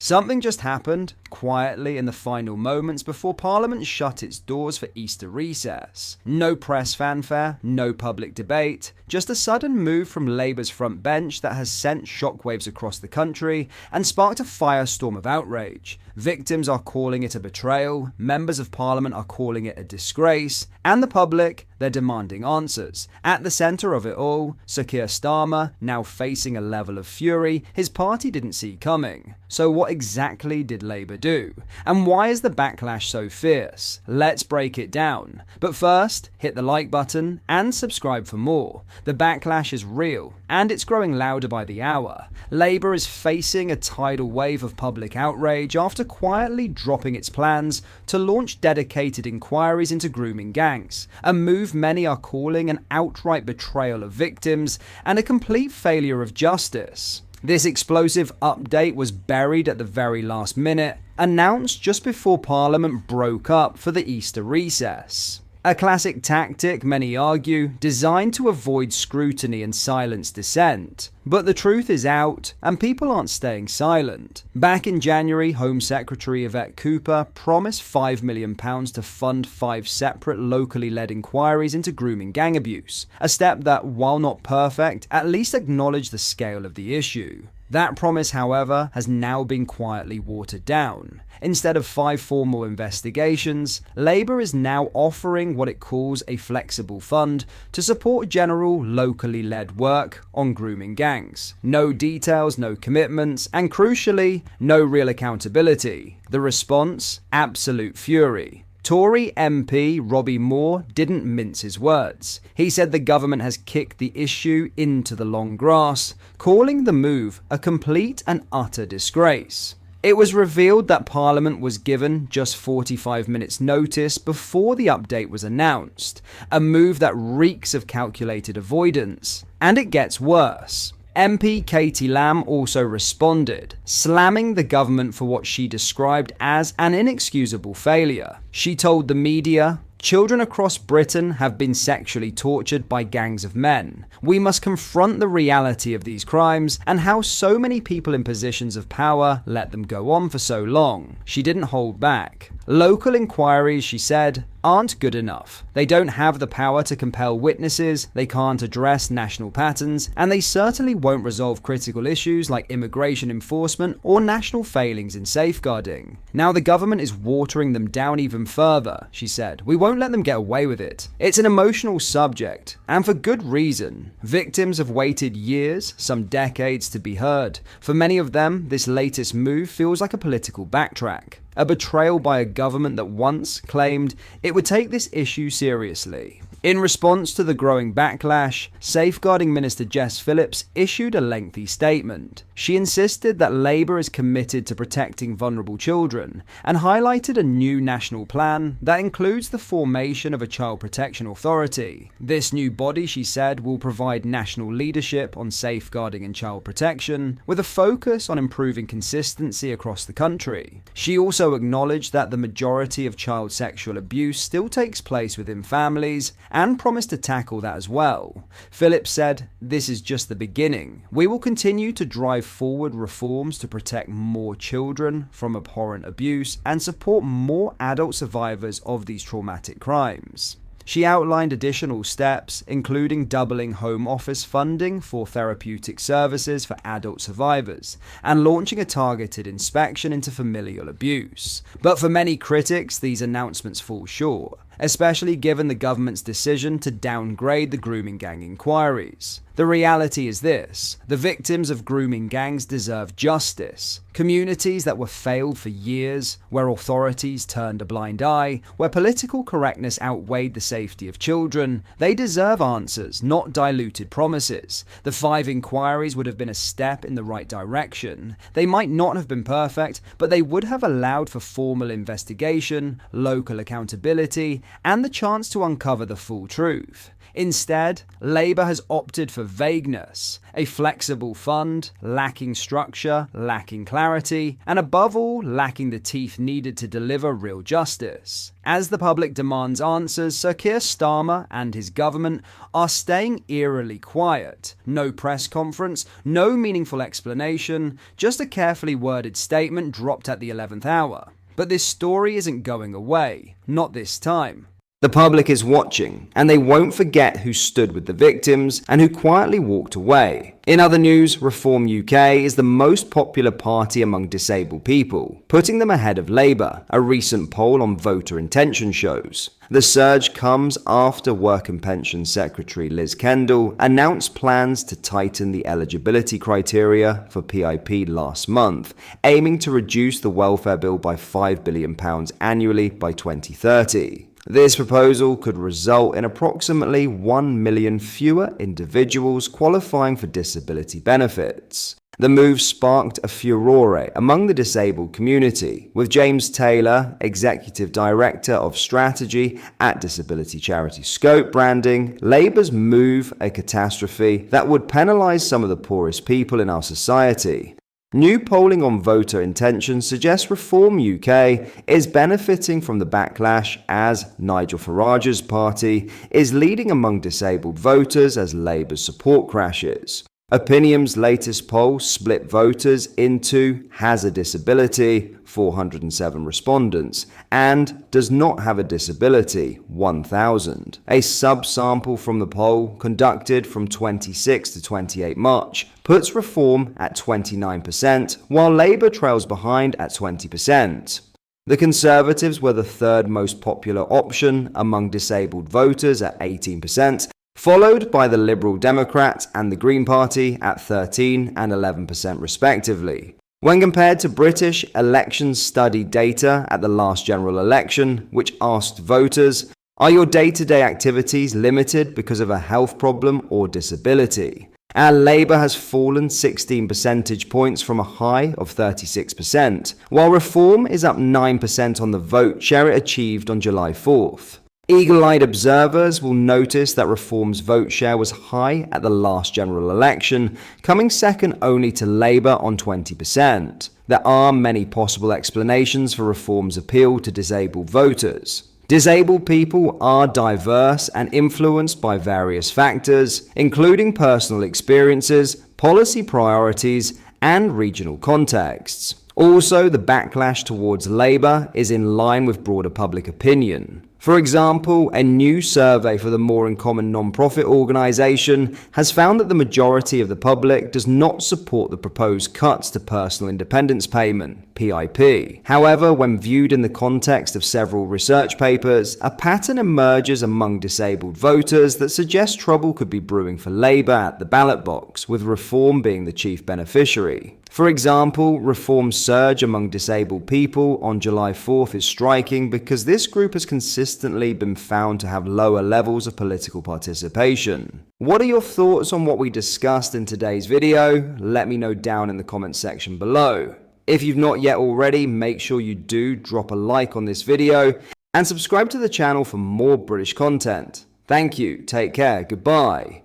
Something just happened, quietly in the final moments before Parliament shut its doors for Easter recess. No press fanfare, no public debate, just a sudden move from Labour's front bench that has sent shockwaves across the country and sparked a firestorm of outrage. Victims are calling it a betrayal, members of Parliament are calling it a disgrace, and the public, they're demanding answers. At the centre of it all, Sir Keir Starmer, now facing a level of fury his party didn't see coming. So what exactly did Labour do? And why is the backlash so fierce? Let's break it down. But first, hit the like button and subscribe for more. The backlash is real, and it's growing louder by the hour. Labour is facing a tidal wave of public outrage after quietly dropping its plans to launch dedicated inquiries into grooming gangs, a move many are calling an outright betrayal of victims and a complete failure of justice. This explosive update was buried at the very last minute, announced just before Parliament broke up for the Easter recess. A classic tactic, many argue, designed to avoid scrutiny and silence dissent. But the truth is out, and people aren't staying silent. Back in January, Home Secretary Yvette Cooper promised £5 million to fund 5 separate locally led inquiries into grooming gang abuse, a step that, while not perfect, at least acknowledged the scale of the issue. That promise, however, has now been quietly watered down. Instead of 5 formal investigations, Labour is now offering what it calls a flexible fund to support general, locally led work on grooming gangs. No details, no commitments, and crucially, no real accountability. The response? Absolute fury. Tory MP Robbie Moore didn't mince his words. He said the government has kicked the issue into the long grass, calling the move a complete and utter disgrace. It was revealed that Parliament was given just 45 minutes notice before the update was announced, a move that reeks of calculated avoidance. And it gets worse. MP Katie Lamb also responded, slamming the government for what she described as an inexcusable failure. She told the media, "Children across Britain have been sexually tortured by gangs of men. We must confront the reality of these crimes and how so many people in positions of power let them go on for so long." She didn't hold back. Local inquiries, she said, aren't good enough. They don't have the power to compel witnesses, they can't address national patterns, and they certainly won't resolve critical issues like immigration enforcement or national failings in safeguarding. Now the government is watering them down even further, she said. We won't let them get away with it. It's an emotional subject, and for good reason. Victims have waited years, some decades, to be heard. For many of them, this latest move feels like a political backtrack. A betrayal by a government that once claimed it would take this issue seriously. In response to the growing backlash, Safeguarding Minister Jess Phillips issued a lengthy statement. She insisted that Labour is committed to protecting vulnerable children and highlighted a new national plan that includes the formation of a Child Protection Authority. This new body, she said, will provide national leadership on safeguarding and child protection, with a focus on improving consistency across the country. She also acknowledged that the majority of child sexual abuse still takes place within families, and promised to tackle that as well. Phillips said, "This is just the beginning. We will continue to drive forward reforms to protect more children from abhorrent abuse and support more adult survivors of these traumatic crimes." She outlined additional steps, including doubling Home Office funding for therapeutic services for adult survivors, and launching a targeted inspection into familial abuse. But for many critics, these announcements fall short, especially given the government's decision to downgrade the grooming gang inquiries. The reality is this: the victims of grooming gangs deserve justice. Communities that were failed for years, where authorities turned a blind eye, where political correctness outweighed the safety of children, they deserve answers, not diluted promises. The 5 inquiries would have been a step in the right direction. They might not have been perfect, but they would have allowed for formal investigation, local accountability, and the chance to uncover the full truth. Instead, Labour has opted for vagueness, a flexible fund, lacking structure, lacking clarity, and above all, lacking the teeth needed to deliver real justice. As the public demands answers, Sir Keir Starmer and his government are staying eerily quiet. No press conference, no meaningful explanation, just a carefully worded statement dropped at the 11th hour. But this story isn't going away, not this time. The public is watching, and they won't forget who stood with the victims and who quietly walked away. In other news, Reform UK is the most popular party among disabled people, putting them ahead of Labour, a recent poll on voter intention shows. The surge comes after Work and Pensions Secretary Liz Kendall announced plans to tighten the eligibility criteria for PIP last month, aiming to reduce the welfare bill by £5 billion annually by 2030. This proposal could result in approximately 1 million fewer individuals qualifying for disability benefits. The move sparked a furore among the disabled community, with James Taylor, Executive Director of Strategy at disability charity Scope, branding Labour's move a catastrophe that would penalise some of the poorest people in our society. New polling on voter intention suggests Reform UK is benefiting from the backlash as Nigel Farage's party is leading among disabled voters as Labour's support crashes. Opinion's latest poll split voters into has a disability, 407 respondents, and does not have a disability, 1,000. A subsample from the poll, conducted from 26 to 28 March, puts Reform at 29%, while Labour trails behind at 20%. The Conservatives were the third most popular option among disabled voters at 18%, followed by the Liberal Democrats and the Green Party at 13 and 11% respectively. When compared to British elections study data at the last general election, which asked voters, are your day-to-day activities limited because of a health problem or disability? And Labour has fallen 16 percentage points from a high of 36%, while Reform is up 9% on the vote share it achieved on July 4th. Eagle-eyed observers will notice that Reform's vote share was high at the last general election, coming second only to Labour on 20%. There are many possible explanations for Reform's appeal to disabled voters. Disabled people are diverse and influenced by various factors, including personal experiences, policy priorities, and regional contexts. Also, the backlash towards Labour is in line with broader public opinion. For example, a new survey for the More in Common non-profit organisation has found that the majority of the public does not support the proposed cuts to personal independence payment, PIP. However, when viewed in the context of several research papers, a pattern emerges among disabled voters that suggests trouble could be brewing for Labour at the ballot box, with Reform being the chief beneficiary. For example, Reform's surge among disabled people on July 4th is striking because this group has consistently been found to have lower levels of political participation. What are your thoughts on what we discussed in today's video? Let me know down in the comments section below. If you've not yet already, make sure you do drop a like on this video and subscribe to the channel for more British content. Thank you, take care, goodbye.